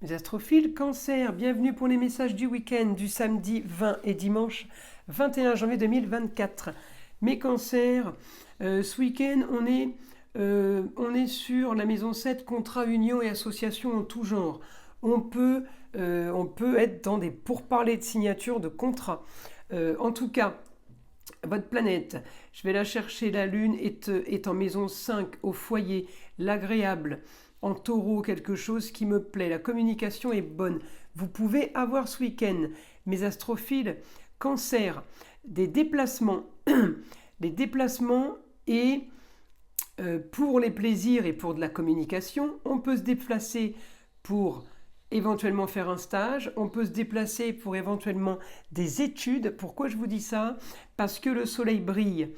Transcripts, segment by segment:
Les astrophiles, Cancer, bienvenue pour les messages du week-end du samedi 20 et dimanche 21 janvier 2024. Mes cancers, ce week-end, on est sur la maison 7, contrat, union et association en tout genre. On peut être dans des pourparlers de signature de contrat. En tout cas, votre planète, je vais la chercher, la Lune est en maison 5, au foyer, l'agréable, en taureau, quelque chose qui me plaît, la communication est bonne. Vous pouvez avoir ce week-end, mes astrophiles, Cancer, des déplacements, des déplacements et pour les plaisirs et pour de la communication, on peut se déplacer pour éventuellement faire un stage, on peut se déplacer pour éventuellement des études. Pourquoi je vous dis ça? Parce que le soleil brille.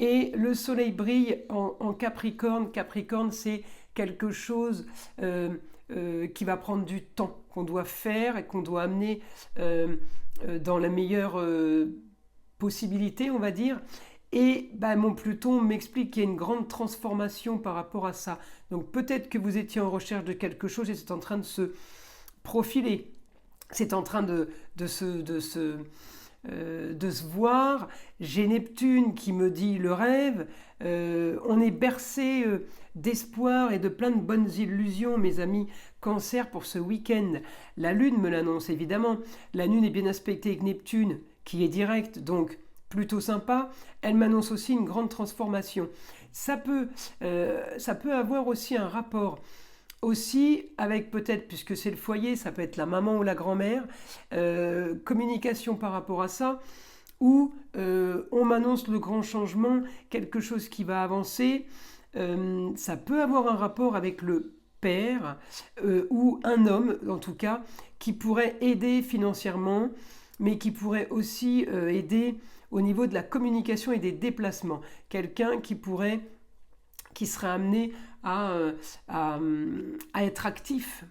Et le soleil brille en Capricorne. Capricorne, c'est quelque chose qui va prendre du temps, qu'on doit faire et qu'on doit amener dans la meilleure possibilité, on va dire. Et mon Pluton m'explique qu'il y a une grande transformation par rapport à ça. Donc peut-être que vous étiez en recherche de quelque chose et c'est en train de se profiler. C'est en train de se voir. J'ai Neptune qui me dit le rêve. On est bercé d'espoir et de plein de bonnes illusions, mes amis Cancer, pour ce week-end. La Lune me l'annonce évidemment. La Lune est bien aspectée avec Neptune, qui est direct, donc plutôt sympa. Elle m'annonce aussi une grande transformation. Ça peut avoir aussi un rapport aussi avec peut-être, puisque c'est le foyer, ça peut être la maman ou la grand-mère, communication par rapport à ça, où on m'annonce le grand changement, quelque chose qui va avancer. Ça peut avoir un rapport avec le père ou un homme, en tout cas, qui pourrait aider financièrement, mais qui pourrait aussi aider au niveau de la communication et des déplacements. Quelqu'un qui serait amené à être actif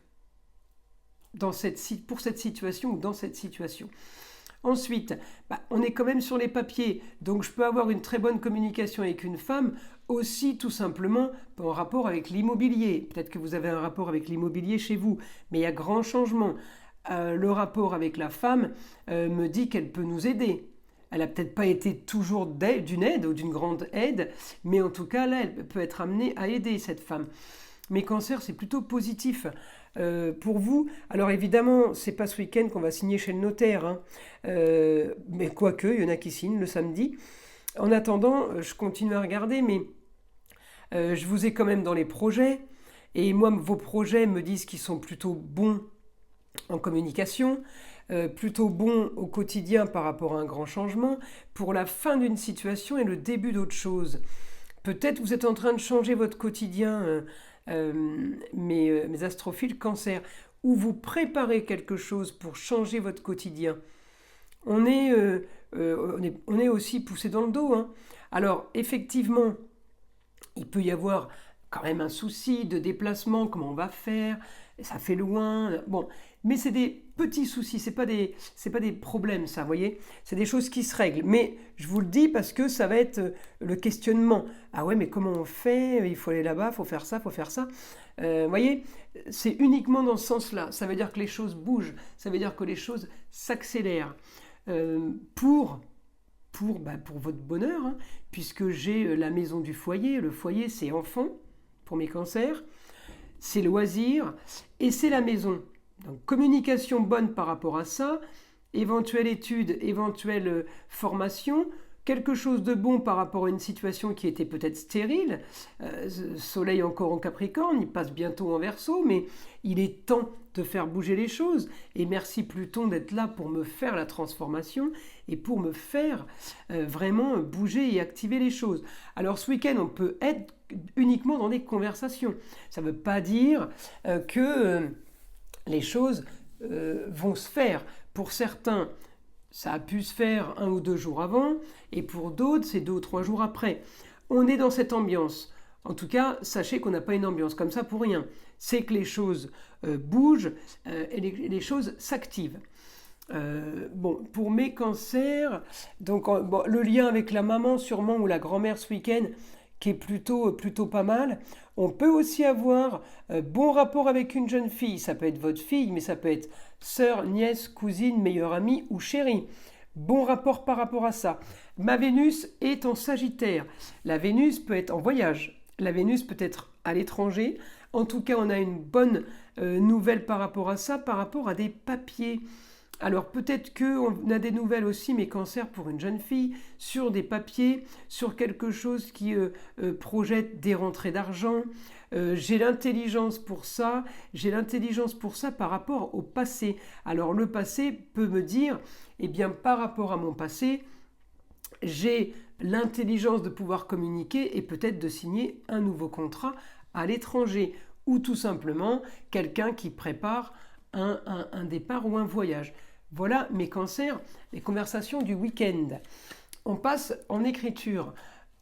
pour cette situation ou dans cette situation. Ensuite, on est quand même sur les papiers, donc je peux avoir une très bonne communication avec une femme, aussi tout simplement en rapport avec l'immobilier. Peut-être que vous avez un rapport avec l'immobilier chez vous, mais il y a grand changement. Le rapport avec la femme me dit qu'elle peut nous aider. Elle n'a peut-être pas été toujours d'une aide ou d'une grande aide, mais en tout cas, là, elle peut être amenée à aider cette femme. Mais Cancer, c'est plutôt positif pour vous. Alors évidemment, c'est pas ce week-end qu'on va signer chez le notaire, hein. Mais quoique, il y en a qui signent le samedi. En attendant, je continue à regarder, mais je vous ai quand même dans les projets. Et moi, vos projets me disent qu'ils sont plutôt bons en communication, plutôt bon au quotidien par rapport à un grand changement, pour la fin d'une situation et le début d'autre chose. Peut-être vous êtes en train de changer votre quotidien, mes astrophiles Cancer, ou vous préparez quelque chose pour changer votre quotidien. On est aussi poussé dans le dos, hein. Alors effectivement, il peut y avoir quand même un souci de déplacement, comment on va faire, ça fait loin, bon, mais c'est des petits soucis, c'est pas des problèmes, ça, vous voyez, c'est des choses qui se règlent, mais je vous le dis parce que ça va être le questionnement. Ah ouais, mais comment on fait? Il faut aller là-bas, il faut faire ça, vous voyez, c'est uniquement dans ce sens-là. Ça veut dire que les choses bougent, ça veut dire que les choses s'accélèrent pour votre bonheur, hein, puisque j'ai la maison du foyer. Le foyer, c'est enfant pour mes cancers, c'est loisirs et c'est la maison. Donc communication bonne par rapport à ça, éventuelle étude, éventuelle formation, quelque chose de bon par rapport à une situation qui était peut-être stérile. Soleil encore en Capricorne, il passe bientôt en Verseau, mais il est temps de faire bouger les choses. Et merci Pluton d'être là pour me faire la transformation et pour me faire vraiment bouger et activer les choses. Alors ce week-end, on peut être uniquement dans des conversations. Ça ne veut pas dire que les choses vont se faire. Pour certains, ça a pu se faire 1 ou 2 jours avant, et pour d'autres, c'est 2 ou 3 jours après. On est dans cette ambiance. En tout cas, sachez qu'on n'a pas une ambiance comme ça pour rien. C'est que les choses bougent et les choses s'activent. Pour mes cancers, donc le lien avec la maman sûrement ou la grand-mère ce week-end qui est plutôt pas mal. On peut aussi avoir bon rapport avec une jeune fille. Ça peut être votre fille, mais ça peut être sœur, nièce, cousine, meilleure amie ou chérie. Bon rapport par rapport à ça. Ma Vénus est en Sagittaire. La Vénus peut être en voyage. La Vénus peut être à l'étranger. En tout cas, on a une bonne nouvelle par rapport à ça, par rapport à des papiers. Alors peut-être qu'on a des nouvelles aussi, mes cancers pour une jeune fille, sur des papiers, sur quelque chose qui projette des rentrées d'argent. J'ai l'intelligence pour ça, par rapport au passé. Alors le passé peut me dire, eh bien par rapport à mon passé, j'ai l'intelligence de pouvoir communiquer et peut-être de signer un nouveau contrat à l'étranger, ou tout simplement quelqu'un qui prépare un départ ou un voyage. Voilà mes cancers, les conversations du week-end. On passe en écriture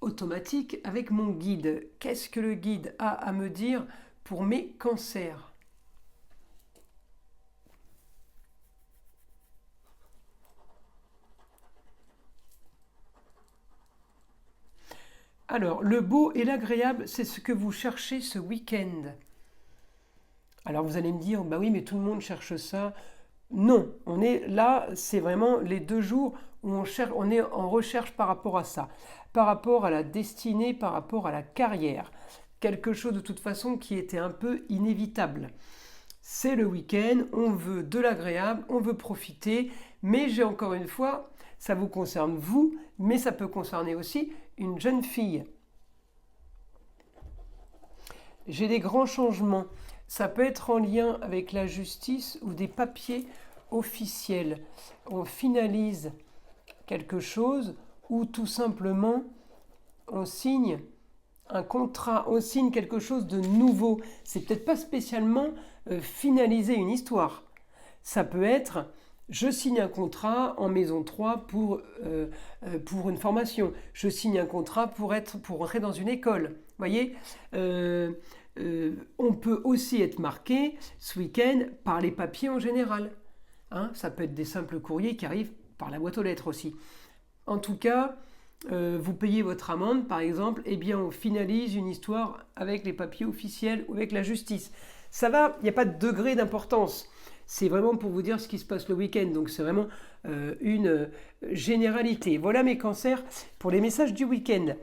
automatique avec mon guide. Qu'est-ce que le guide a à me dire pour mes cancers ? Alors, le beau et l'agréable, c'est ce que vous cherchez ce week-end. Alors vous allez me dire, bah oui, mais tout le monde cherche ça. Non, on est là, c'est vraiment les 2 jours où on est en recherche par rapport à ça, par rapport à la destinée, par rapport à la carrière. Quelque chose de toute façon qui était un peu inévitable. C'est le week-end, on veut de l'agréable, on veut profiter, mais j'ai encore une fois, ça vous concerne vous, mais ça peut concerner aussi une jeune fille. J'ai des grands changements. Ça peut être en lien avec la justice ou des papiers officiels. On finalise quelque chose ou tout simplement on signe un contrat, on signe quelque chose de nouveau. C'est peut-être pas spécialement finaliser une histoire. Ça peut être je signe un contrat en maison 3 pour une formation. Je signe un contrat pour rentrer dans une école. Vous voyez on peut aussi être marqué ce week-end par les papiers en général. Ça peut être des simples courriers qui arrivent par la boîte aux lettres aussi. En tout cas, vous payez votre amende par exemple, eh bien on finalise une histoire avec les papiers officiels ou avec la justice. Ça va, il n'y a pas de degré d'importance. C'est vraiment pour vous dire ce qui se passe le week-end. Donc c'est vraiment une généralité. Voilà mes cancers pour les messages du week-end.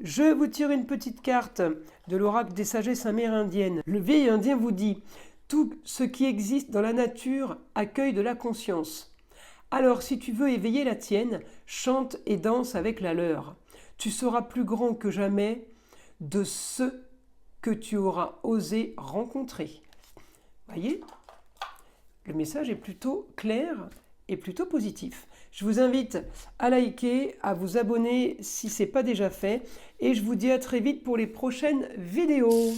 Je vous tire une petite carte de l'oracle des sagesses amérindiennes. Le vieil indien vous dit « Tout ce qui existe dans la nature accueille de la conscience. Alors si tu veux éveiller la tienne, chante et danse avec la leur. Tu seras plus grand que jamais de ceux que tu auras osé rencontrer. » Voyez ? Le message est plutôt clair et plutôt positif. Je vous invite à liker, à vous abonner si ce n'est pas déjà fait et je vous dis à très vite pour les prochaines vidéos.